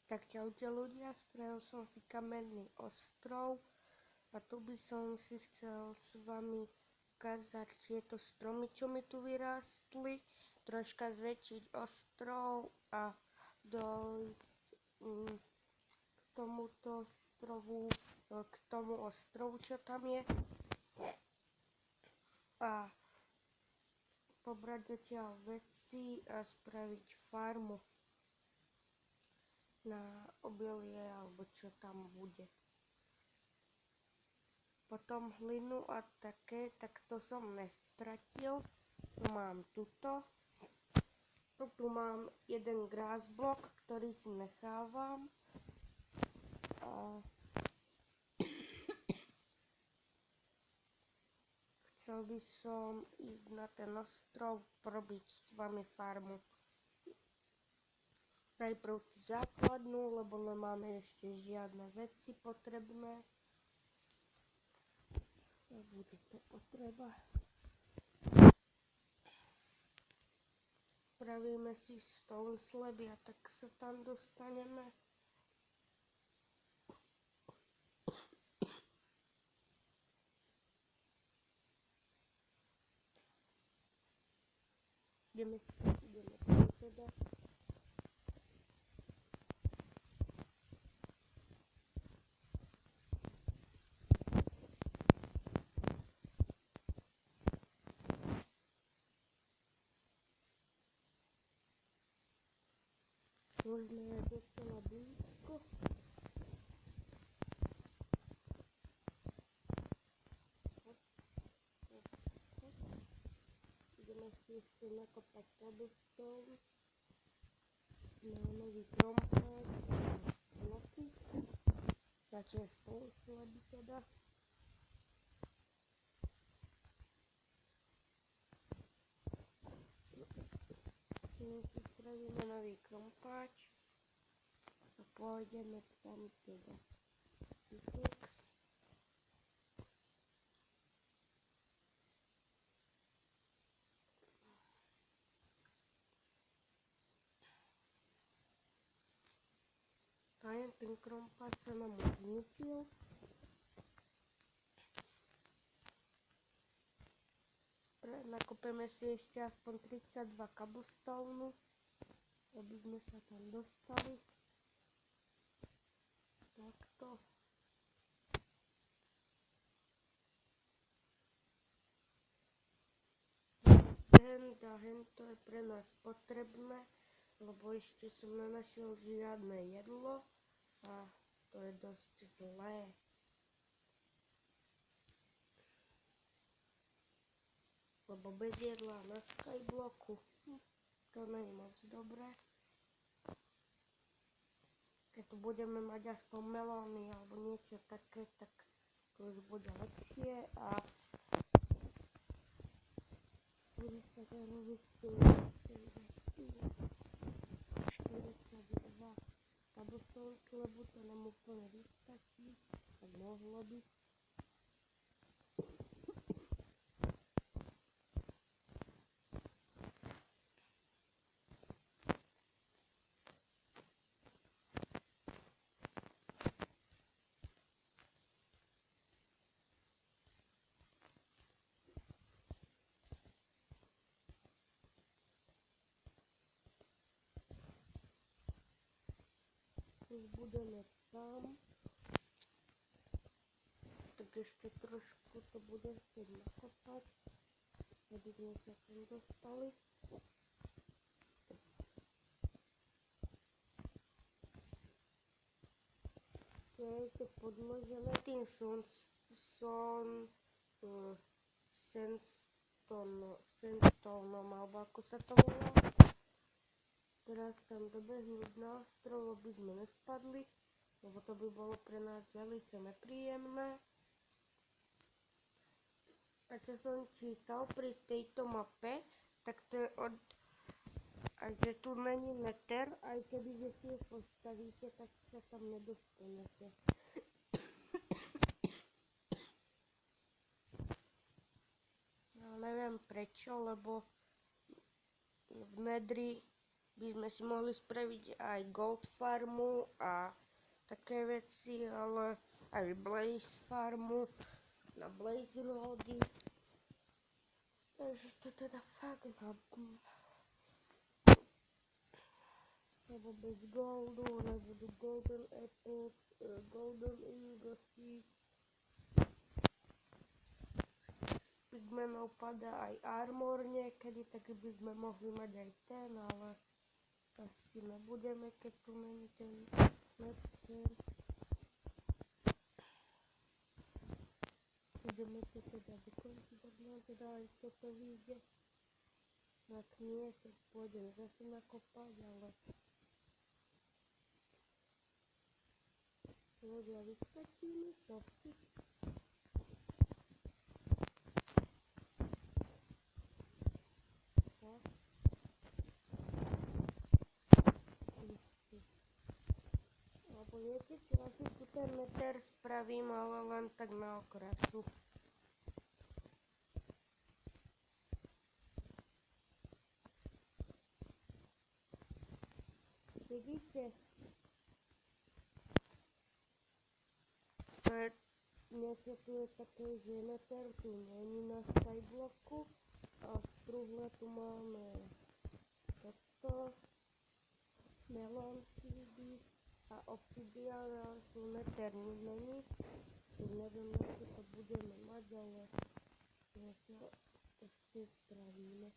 Tak čaute ľudia, spravil som si kamenný ostrov a tu by som si chcel s vami ukázať tieto stromy, čo mi tu vyrástli, troška zväčšiť ostrov a dojsť k tomuto ostrovu, k tomu ostrovu, čo tam je, a pobrať odtiaľ veci a spraviť farmu na obilie alebo čo tam bude. Potom hlinu a také, tak to som nestratil. Mám tuto. Tu mám jeden grassblock, ktorý si nechávam. A chcel by som ísť na ten ostrov, robiť s vami farmu. Najprv tú základnú, lebo nemáme ešte žiadne veci potrebné. Bude to potreba. Spravíme si stone slabby a tak sa tam dostaneme. Ideme tam teda. Možno je docela blízko. Ideme si ešte nakopať cobblestone na nový trompet a bloky. Začne stone slabby teda. Si spravíme nový krompáč a pôjdeme tam teda fix. A ten krompáč sa nám už zničil. Nakopeme si ešte aspoň 32 cobblestone, aby sme sa tam dostali. Takto. Hento je pre nás potrebné, lebo ešte som nenašiel žiadne jedlo a to je dosť zlé. Lebo bez jedla na skybloku to nie je moc dobré. Keď tu budeme mať aspoň melóny alebo niečo také, tak to už bude lepšie a bude sa to robiť 42 cobblestone, lebo to nám úplne vystačí, tak mohlo byť. Už budeme tam, tak ešte trošku to bude chcieť nakopať, aby sme sa tam dostali. Je to podložené tým sandstoneom, alebo ako sa to volá. Teraz tam dobehnúť na ostrov, aby sme nespadli, lebo to by bolo pre nás velice nepríjemné. A čo som čítal pri tejto mape, tak to je a že tu není nether, aj keby si ho postavíte, tak sa tam nedostanete. Ja neviem prečo, lebo v nedri by sme si mohli spraviť aj Gold farmu a také veci, ale aj Blaze farmu na Blaze lody. Takže to teda fakt lebo bez goldu nebudú golden apples, golden ingotí. Z pigmenov padá aj armor niekedy, tak by sme mohli mať aj ten, ale asi nebudeme, keď tu není ten lepšie. Ideme to teda dokončiť, tak nám teda aj toto vyjde. Ak nie, tak pôjdem zase nakopať, ale ľudia vystačíme to. Alebo viete čo, asi tu ten meter spravím, ale len tak na okrasu. Vidíte? To je, niečo tu je také, že meter tu není na skybloku a v truhle tu máme toto, melon seedy a obsidian, ale tu meter není. Neviem, na čo to budeme mať, ale to ešte spravíme.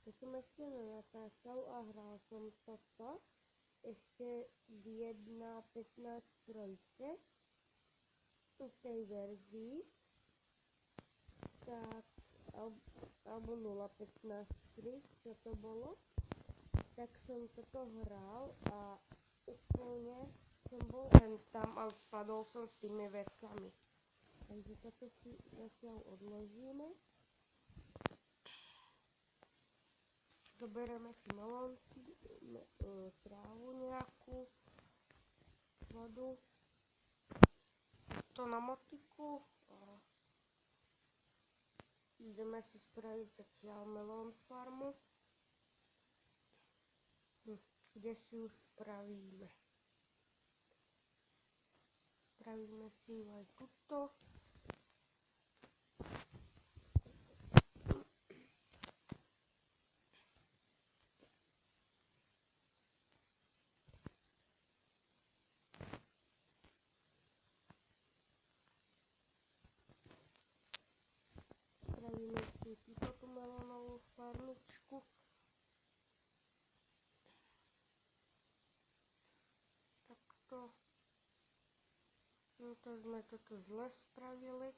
To som ešte nenatáčal a hral som toto ešte v 1.15.3 v tej verzii, tak, alebo 0.15.3, čo to bolo, tak som toto hral a úplne som bol tam, ale spadol som s tými vecami. Takže toto si zatiaľ odložíme. Zoberieme si melónky, trávu nejakú, vodu, to na motiku a ideme si spraviť zatiaľ melón farmu, kde si ju spravíme. Spravíme si ju aj tuto. Spravíme si túto melónovú farmičku. Takto. No to sme toto zle spravili.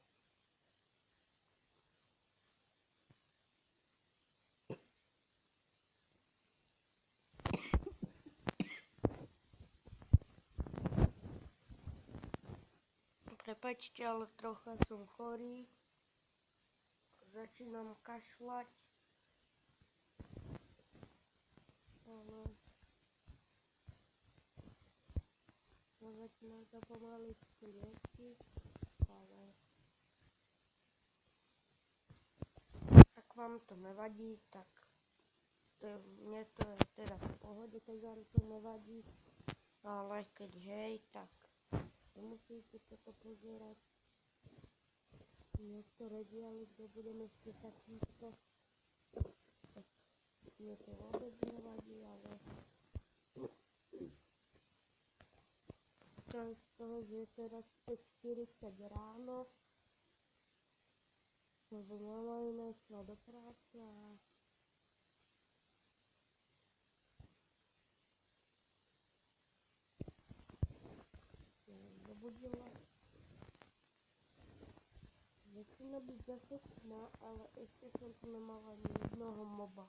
Prepáčte, ale trocha som chorý. Začínam kašľať. Ale začínam sa pomaly liečiť. Ale ak vám to nevadí, tak mne to je teda v pohode, keď vám to nevadí. Ale keď hej, tak nemusíte toto pozerať. Niektoré diely, kde budem ešte takýto, tak mne to vôbec nevadí, ale to je z toho, že je teraz 5:40 ráno, lebo mama iná šla do práce a zobudila. Začína byť zase tma, ale ešte som tu nemala ani jednoho moba.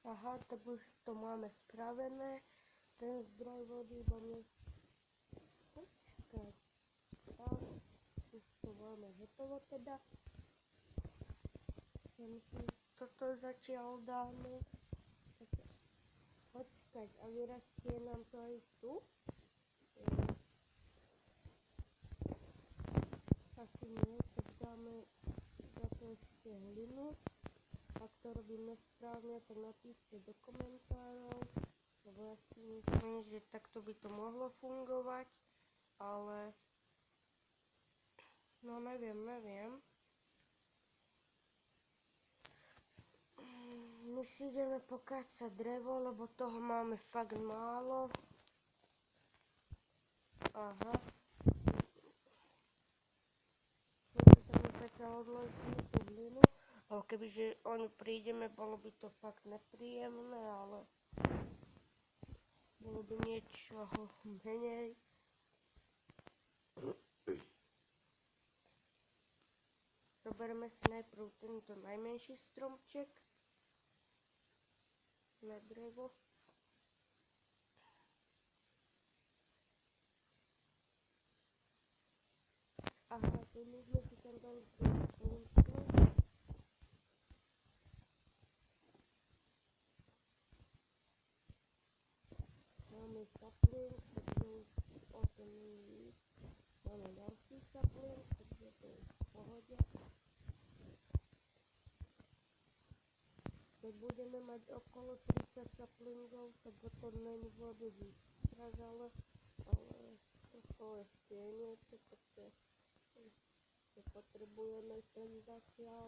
Aha, tak už to máme spravené. Ten zdroj vody máme... Počkaj. Tak, už to máme hotovo teda. Sem si toto zatiaľ dáme. Počkať, a vyrastie nám to aj tu? Asi nie, tak dáme za to ešte hlinu. Ak to robím nesprávne, tak napíšte do komentárov, lebo ja si myslím, že takto by to mohlo fungovať, ale no neviem. My si ideme pokácať drevo, lebo toho máme fakt málo. Aha. Môžete mi zatiaľ odložiť tú hlinu, ale kebyže o ňu prídeme, bolo by to fakt nepríjemné, ale bolo by niečoho menej. Zoberme si najprv tento najmenší stromček na drevo. Aha, tu my sme si tam dali plinku. Máme saplink, takže už o tom nie. Máme ďalší saplink, takže to je v pohode. Keď budeme mať okolo 30 saplingov, tak to není vôbec stražale, ale toto ešte je niečo, čo potrebujeme sem zatiaľ.